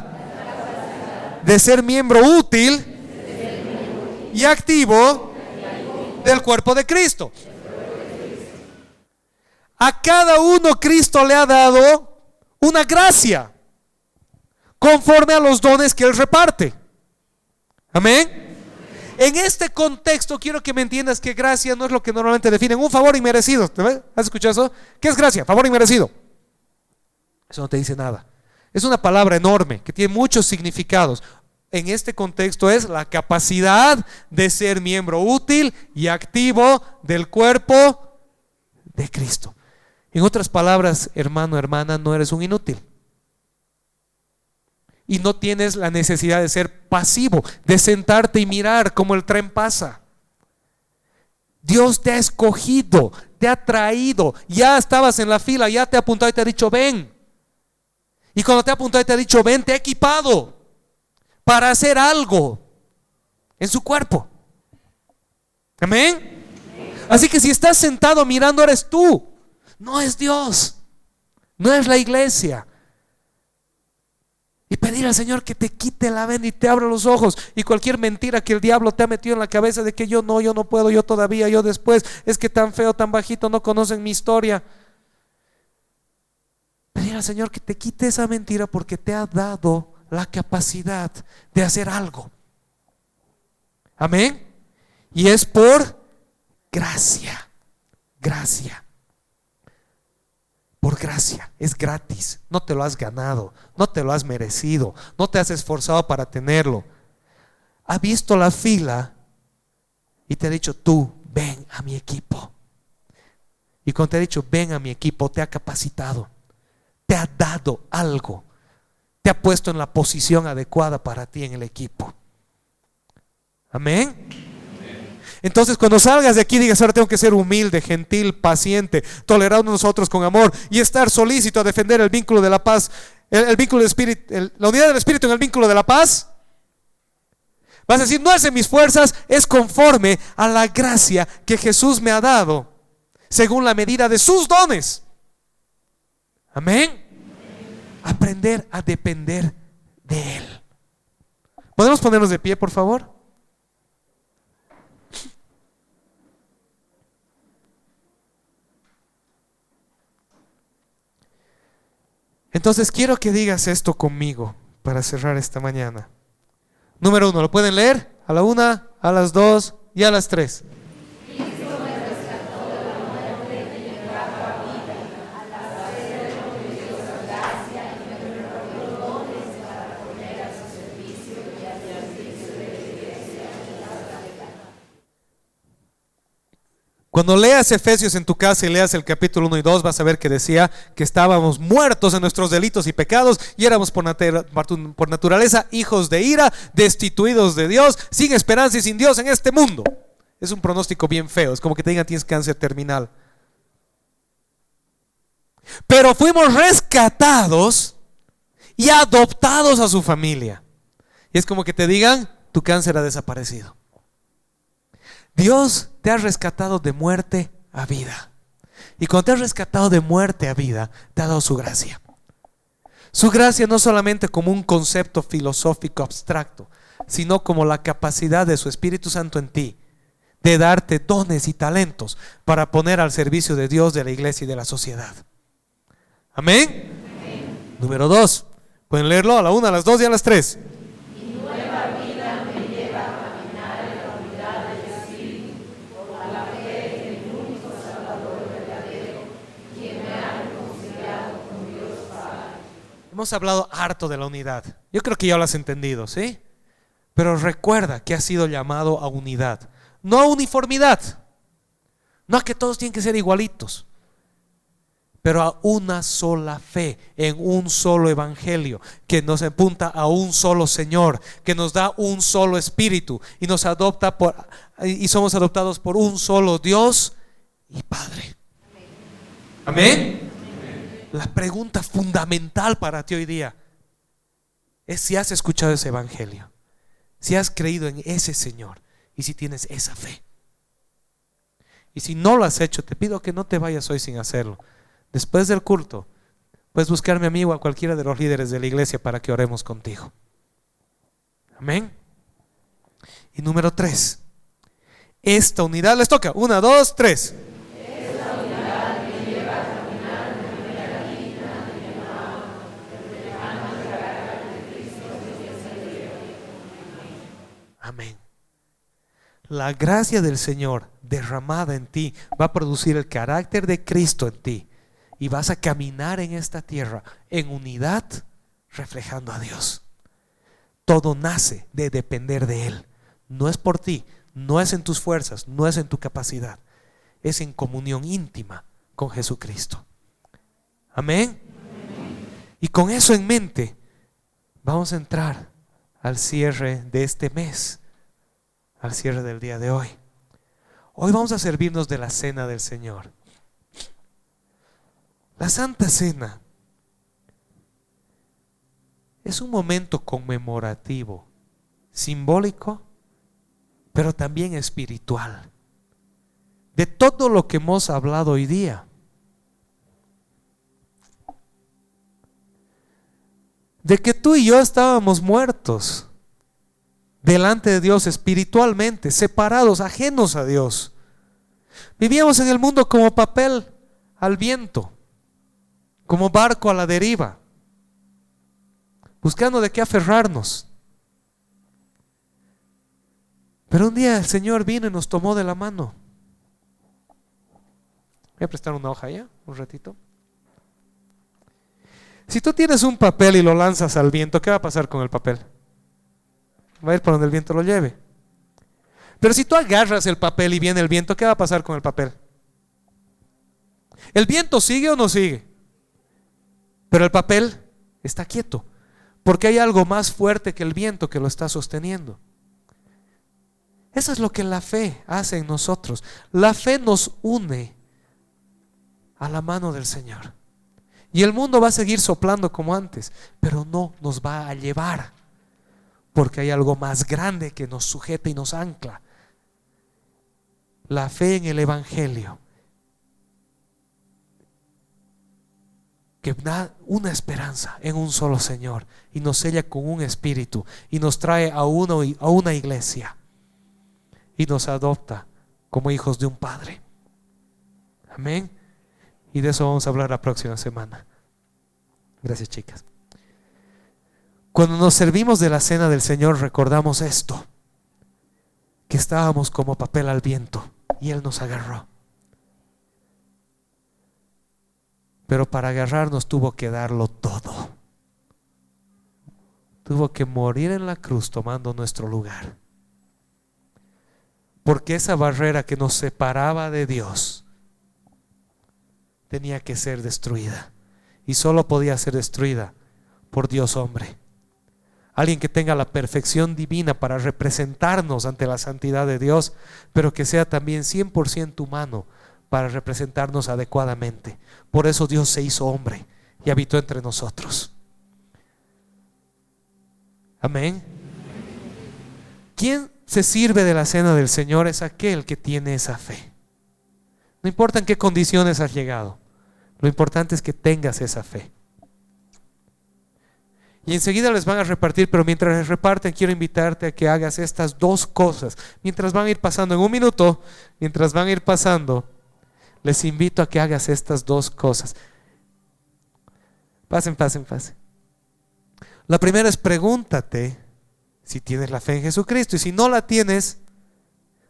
de ser miembro útil y activo del cuerpo de Cristo. A cada uno Cristo le ha dado una gracia conforme a los dones que Él reparte. Amén. En este contexto quiero que me entiendas que gracia no es lo que normalmente definen un favor inmerecido. ¿Has escuchado eso? ¿Qué es gracia? Favor inmerecido. Eso no te dice nada. Es una palabra enorme que tiene muchos significados. En este contexto es la capacidad de ser miembro útil y activo del cuerpo de Cristo. En otras palabras, hermano, hermana, no eres un inútil. Y no tienes la necesidad de ser pasivo, de sentarte y mirar cómo el tren pasa. Dios te ha escogido, te ha traído, ya estabas en la fila, ya te ha apuntado y te ha dicho ven. Y cuando te ha apuntado y te ha dicho ven, te ha equipado para hacer algo en su cuerpo. Amén. Así que si estás sentado mirando, eres tú, no es Dios, no es la iglesia. Y pedir al Señor que te quite la venda y te abra los ojos. Y cualquier mentira que el diablo te ha metido en la cabeza de que yo no puedo, yo todavía, yo después, es que tan feo, tan bajito, no conocen mi historia. Pedir al Señor que te quite esa mentira porque te ha dado la capacidad de hacer algo. Amén. Y es por gracia. Gracia. Por gracia, es gratis, no te lo has ganado, no te lo has merecido, no te has esforzado para tenerlo. Ha visto la fila y te ha dicho tú, ven a mi equipo. Y cuando te ha dicho ven a mi equipo, te ha capacitado, te ha dado algo, te ha puesto en la posición adecuada para ti en el equipo. Amén. Entonces cuando salgas de aquí digas, ahora tengo que ser humilde, gentil, paciente, tolerando a nosotros con amor y estar solícito a defender el vínculo de la paz, el vínculo del espíritu, la unidad del espíritu en el vínculo de la paz. Vas a decir, no es en mis fuerzas, es conforme a la gracia que Jesús me ha dado, según la medida de sus dones. Amén. Aprender a depender de Él. ¿Podemos ponernos de pie, por favor? Entonces quiero que digas esto conmigo para cerrar esta mañana. Número 1, ¿lo pueden leer? A la 1, a las 2 y a las 3. Cuando leas Efesios en tu casa y leas el capítulo 1 y 2, vas a ver que decía que estábamos muertos en nuestros delitos y pecados y éramos por naturaleza hijos de ira, destituidos de Dios, sin esperanza y sin Dios en este mundo. Es un pronóstico bien feo, es como que te digan tienes cáncer terminal. Pero fuimos rescatados y adoptados a su familia. Y es como que te digan tu cáncer ha desaparecido. Dios te ha rescatado de muerte a vida. Y cuando te ha rescatado de muerte a vida, te ha dado su gracia. Su gracia no solamente como un concepto filosófico abstracto, sino como la capacidad de su Espíritu Santo en ti, de darte dones y talentos para poner al servicio de Dios, de la iglesia y de la sociedad. Amén. Amén. Número 2. Pueden leerlo a la 1, a las 2 y a las 3. Hemos hablado harto de la unidad. Yo creo que ya lo has entendido, ¿sí? Pero recuerda que has sido llamado a unidad, no a uniformidad, no a que todos tienen que ser igualitos, pero a una sola fe, en un solo evangelio, que nos apunta a un solo Señor, que nos da un solo Espíritu y nos adopta y somos adoptados por un solo Dios y Padre. Amén. La pregunta fundamental para ti hoy día es si has escuchado ese evangelio, si has creído en ese Señor y si tienes esa fe. Y si no lo has hecho, te pido que no te vayas hoy sin hacerlo. Después del culto puedes buscarme a mí o a cualquiera de los líderes de la iglesia para que oremos contigo. Amén. Y número 3, esta unidad les toca. 1, 2, 3. Amén. La gracia del Señor derramada en ti va a producir el carácter de Cristo en ti y vas a caminar en esta tierra en unidad, reflejando a Dios. Todo nace de depender de Él. No es por ti, no es en tus fuerzas, no es en tu capacidad, es en comunión íntima con Jesucristo. Amén. Y con eso en mente vamos a entrar al cierre de este mes, al cierre del día de hoy. Hoy vamos a servirnos de la cena del Señor. La Santa Cena es un momento conmemorativo, simbólico, pero también espiritual, de todo lo que hemos hablado hoy día. De que tú y yo estábamos muertos delante de Dios espiritualmente, separados, ajenos a Dios. Vivíamos en el mundo como papel al viento, como barco a la deriva, buscando de qué aferrarnos. Pero un día el Señor vino y nos tomó de la mano. Voy a prestar una hoja ya, un ratito. Si tú tienes un papel y lo lanzas al viento, ¿qué va a pasar con el papel? Va a ir por donde el viento lo lleve. Pero si tú agarras el papel y viene el viento, ¿qué va a pasar con el papel? ¿El viento sigue o no sigue? Pero el papel está quieto, porque hay algo más fuerte que el viento que lo está sosteniendo. Eso es lo que la fe hace en nosotros. La fe nos une a la mano del Señor. Y el mundo va a seguir soplando como antes, pero no nos va a llevar, porque hay algo más grande que nos sujeta y nos ancla. La fe en el Evangelio que da una esperanza en un solo Señor y nos sella con un espíritu y nos trae a una iglesia y nos adopta como hijos de un Padre. Amén. Y de eso vamos a hablar la próxima semana. Gracias, chicas. Cuando nos servimos de la cena del Señor, recordamos esto: que estábamos como papel al viento y Él nos agarró. Pero para agarrarnos tuvo que darlo todo. Tuvo que morir en la cruz tomando nuestro lugar. Porque esa barrera que nos separaba de Dios tenía que ser destruida. Y solo podía ser destruida por Dios hombre. Alguien que tenga la perfección divina para representarnos ante la santidad de Dios, pero que sea también 100% humano para representarnos adecuadamente. Por eso Dios se hizo hombre y habitó entre nosotros. Amén. ¿Quién se sirve de la cena del Señor? Es aquel que tiene esa fe. No importa en qué condiciones has llegado, lo importante es que tengas esa fe. Y enseguida les van a repartir, pero mientras les reparten, quiero invitarte a que hagas estas dos cosas. Mientras van a ir pasando, en un minuto, mientras van a ir pasando, les invito a que hagas estas dos cosas. Pasen. La primera es: pregúntate si tienes la fe en Jesucristo. Y si no la tienes,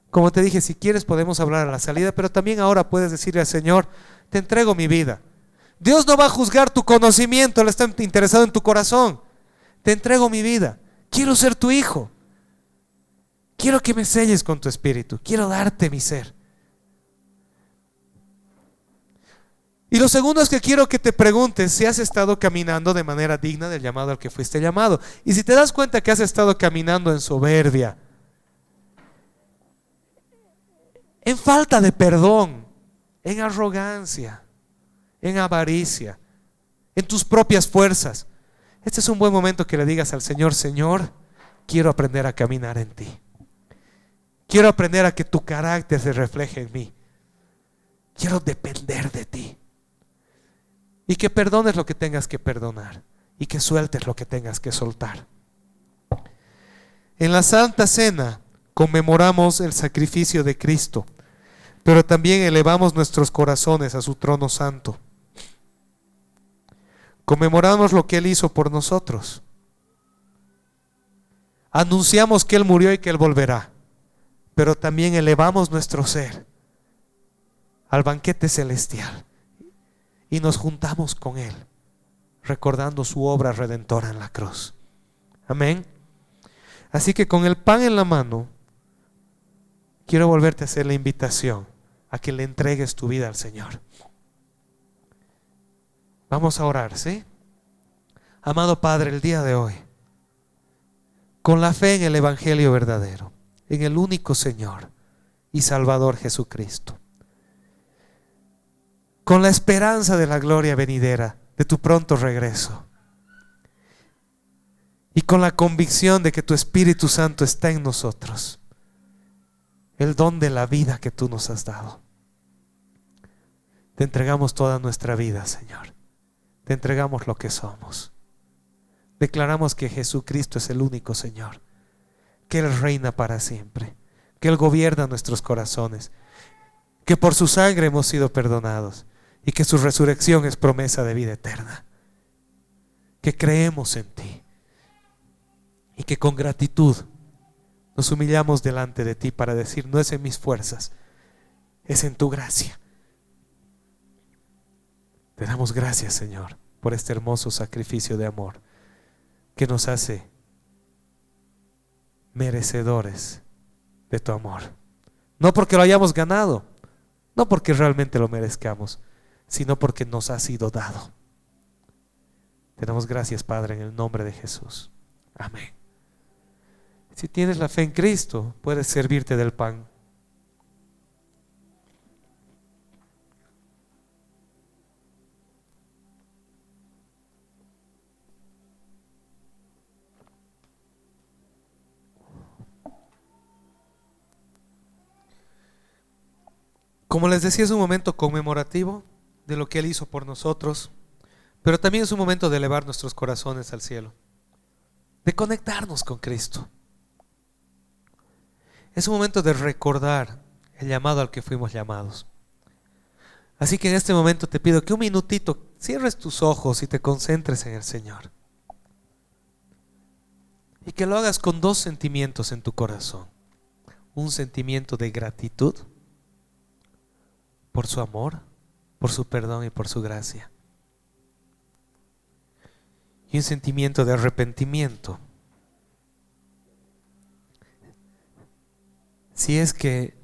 como te dije, si quieres podemos hablar a la salida, pero también ahora puedes decirle al Señor: te entrego mi vida. Dios no va a juzgar tu conocimiento, Él está interesado en tu corazón. Te entrego mi vida. Quiero ser tu hijo. Quiero que me selles con tu espíritu. Quiero darte mi ser. Y lo segundo es que quiero que te preguntes si has estado caminando de manera digna del llamado al que fuiste llamado. Y si te das cuenta que has estado caminando en soberbia, en falta de perdón, en arrogancia, en avaricia, en tus propias fuerzas, este es un buen momento que le digas al Señor: Señor, quiero aprender a caminar en ti. Quiero aprender a que tu carácter se refleje en mí. Quiero depender de ti. Y que perdones lo que tengas que perdonar y que sueltes lo que tengas que soltar. En la Santa Cena conmemoramos el sacrificio de Cristo, pero también elevamos nuestros corazones a su trono santo. Conmemoramos lo que Él hizo por nosotros. Anunciamos que Él murió y que Él volverá, pero también elevamos nuestro ser al banquete celestial y nos juntamos con Él, recordando su obra redentora en la cruz. Amén. Así que con el pan en la mano, quiero volverte a hacer la invitación a que le entregues tu vida al Señor. Vamos a orar, ¿sí? Amado Padre, el día de hoy, con la fe en el Evangelio verdadero, en el único Señor y Salvador Jesucristo, con la esperanza de la gloria venidera, de tu pronto regreso, y con la convicción de que tu Espíritu Santo está en nosotros, el don de la vida que tú nos has dado, te entregamos toda nuestra vida, Señor. Te entregamos lo que somos. Declaramos que Jesucristo es el único Señor, que Él reina para siempre, que Él gobierna nuestros corazones, que por su sangre hemos sido perdonados y que su resurrección es promesa de vida eterna, que creemos en ti y que con gratitud nos humillamos delante de ti para decir: no es en mis fuerzas, es en tu gracia. Te damos gracias, Señor, por este hermoso sacrificio de amor que nos hace merecedores de tu amor. No porque lo hayamos ganado, no porque realmente lo merezcamos, sino porque nos ha sido dado. Te damos gracias, Padre, en el nombre de Jesús. Amén. Si tienes la fe en Cristo, puedes servirte del pan. Como les decía, es un momento conmemorativo de lo que Él hizo por nosotros, Pero también es un momento de elevar nuestros corazones al cielo, de conectarnos con Cristo. Es un momento de recordar el llamado al que fuimos llamados. Así que en este momento te pido que un minutito cierres tus ojos y te concentres en el Señor. Y que lo hagas con dos sentimientos en tu corazón. Un sentimiento de gratitud por su amor, por su perdón y por su gracia. Y un sentimiento de arrepentimiento. Si es que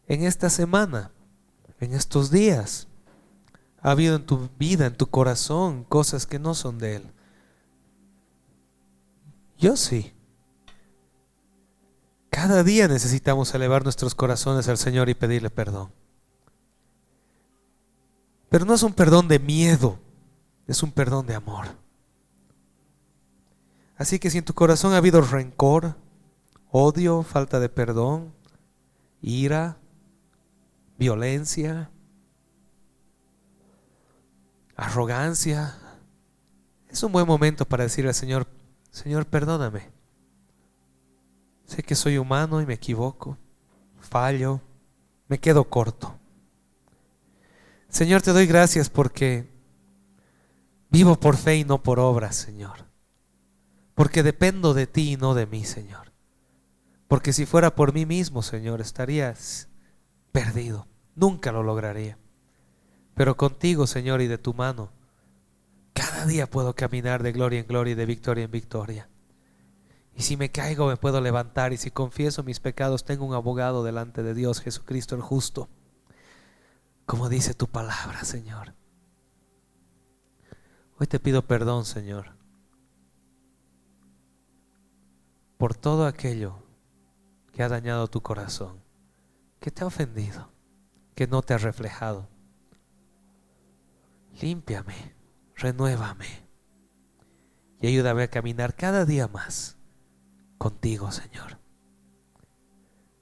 en esta semana, en estos días, ha habido en tu vida, en tu corazón, cosas que no son de Él. Yo sí. Cada día necesitamos elevar nuestros corazones al Señor y pedirle perdón. Pero no es un perdón de miedo, es un perdón de amor. Así que si en tu corazón ha habido rencor, odio, falta de perdón, ira, violencia, arrogancia, es un buen momento para decirle al Señor: Señor, perdóname. Sé que soy humano y me equivoco, fallo, me quedo corto. Señor, te doy gracias porque vivo por fe y no por obras, Señor. Porque dependo de ti y no de mí, Señor. Porque si fuera por mí mismo, Señor, estarías perdido. Nunca lo lograría. Pero contigo, Señor, y de tu mano, cada día puedo caminar de gloria en gloria y de victoria en victoria. Y si me caigo me puedo levantar, y si confieso mis pecados tengo un abogado delante de Dios, Jesucristo el justo, como dice tu palabra, Señor. Hoy te pido perdón, Señor, por todo aquello que ha dañado tu corazón, que te ha ofendido, que no te ha reflejado. Límpiame, renuévame y ayúdame a caminar cada día más contigo, Señor.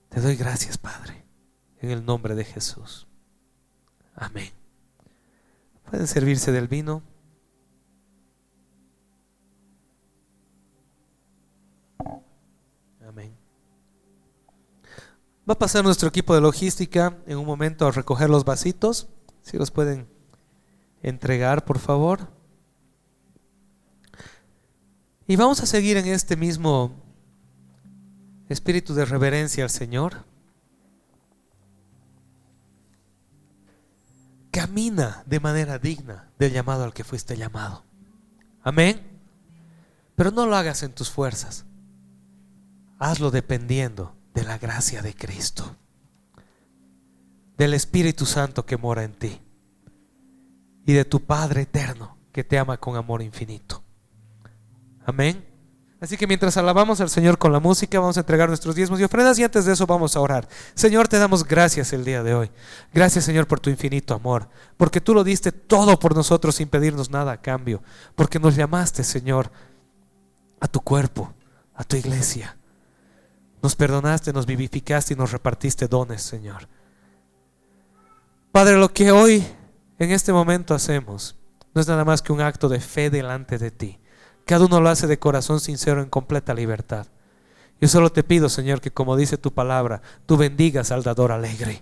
Te doy gracias, Padre, en el nombre de Jesús. Amén. Pueden servirse del vino. Amén. Va a pasar nuestro equipo de logística en un momento a recoger los vasitos. Si los pueden entregar, por favor. Y vamos a seguir en este mismo espíritu de reverencia al Señor. Camina de manera digna del llamado al que fuiste llamado. Amén. Pero no lo hagas en tus fuerzas. Hazlo dependiendo de la gracia de Cristo, del Espíritu Santo que mora en ti y de tu Padre eterno que te ama con amor infinito. Amén. Así que mientras alabamos al Señor con la música, vamos a entregar nuestros diezmos y ofrendas, y antes de eso vamos a orar. Señor, te damos gracias el día de hoy. Gracias, Señor, por tu infinito amor, porque tú lo diste todo por nosotros sin pedirnos nada a cambio, porque nos llamaste, Señor, a tu cuerpo, a tu iglesia. Nos perdonaste, nos vivificaste y nos repartiste dones, Señor. Padre, lo que hoy en este momento hacemos no es nada más que un acto de fe delante de ti. Cada uno lo hace de corazón sincero, en completa libertad. Yo solo te pido, Señor, que como dice tu palabra, tú bendigas al dador alegre.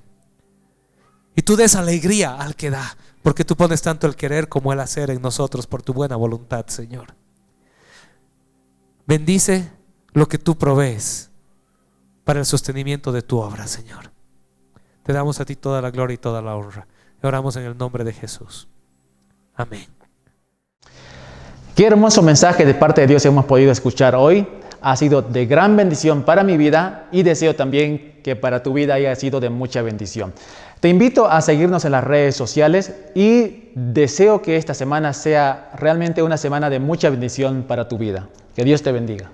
Y tú des alegría al que da, porque tú pones tanto el querer como el hacer en nosotros por tu buena voluntad, Señor. Bendice lo que tú provees para el sostenimiento de tu obra, Señor. Te damos a ti toda la gloria y toda la honra. Y oramos en el nombre de Jesús. Amén. Qué hermoso mensaje de parte de Dios hemos podido escuchar hoy. Ha sido de gran bendición para mi vida y deseo también que para tu vida haya sido de mucha bendición. Te invito a seguirnos en las redes sociales y deseo que esta semana sea realmente una semana de mucha bendición para tu vida. Que Dios te bendiga.